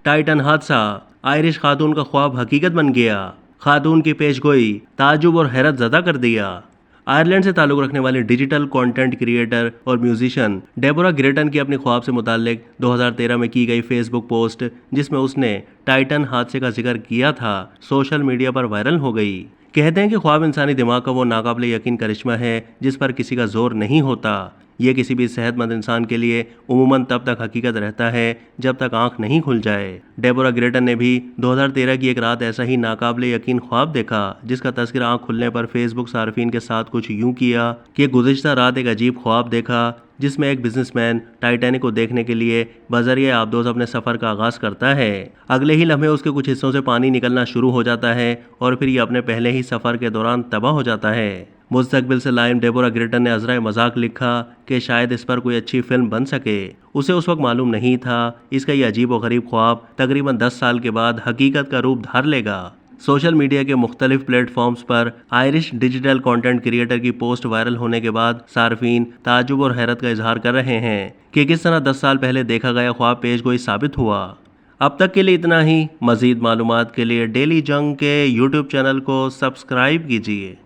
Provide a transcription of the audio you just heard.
Titan हादसा, Irish खातून का ख्वाब हकीकत बन गया। खातून की पेशगोई ताजुब और हैरत ज़दा कर दिया। आयरलैंड से ताल्लुक़ रखने वाली डिजिटल कंटेंट क्रिएटर और म्यूजिशियन डेबोरा ग्रेटन की अपने ख्वाब से मुताल्लिक 2013 में की गई फेसबुक पोस्ट, जिसमें उसने टाइटन हादसे का जिक्र किया था, सोशल मीडिया पर वायरल हो गई। कहते हैं कि ख्वाब इंसानी दिमाग का वो नाकाबिले यकीन करिश्मा है जिस पर किसी का जोर नहीं होता। ये किसी भी सेहतमंद इंसान के लिए उमूमन तब तक हकीकत रहता है जब तक आंख नहीं खुल जाए। डेबोरा ग्रेटन ने भी 2013 की एक रात ऐसा ही नाकाबिले यकीन ख्वाब देखा, जिसका तज़किरा आंख खुलने पर फेसबुक सार्फिन के साथ कुछ यूं किया कि गुज़िश्ता रात एक अजीब ख्वाब देखा, जिसमें एक बिजनेसमैन टाइटैनिक को देखने के लिए बज़रिए आबदोज़ अपने सफ़र का आगाज़ करता है। अगले ही लम्हे उसके कुछ हिस्सों से पानी निकलना शुरू हो जाता है और फिर ये अपने पहले ही सफ़र के दौरान तबाह हो जाता है। मुस्तकबिल से लाइम डेबोरा ग्रेटन ने अज़राए मजाक लिखा कि शायद इस पर कोई अच्छी फिल्म बन सके। उसे उस वक्त मालूम नहीं था इसका ये अजीब व गरीब ख्वाब तकरीबन 10 साल के बाद हकीकत का रूप धार लेगा। सोशल मीडिया के मुख्तलिफ प्लेटफॉर्म्स पर आयरिश डिजिटल कंटेंट क्रिएटर की पोस्ट वायरल होने के बाद सार्फिन ताजुब और हैरत का इजहार कर रहे हैं कि किस तरह 10 साल पहले देखा गया ख्वाब पेशगोई साबित हुआ। अब तक के लिए इतना ही। मज़ीद मालूमात के लिए डेली जंग के यूट्यूब चैनल को सब्सक्राइब कीजिए।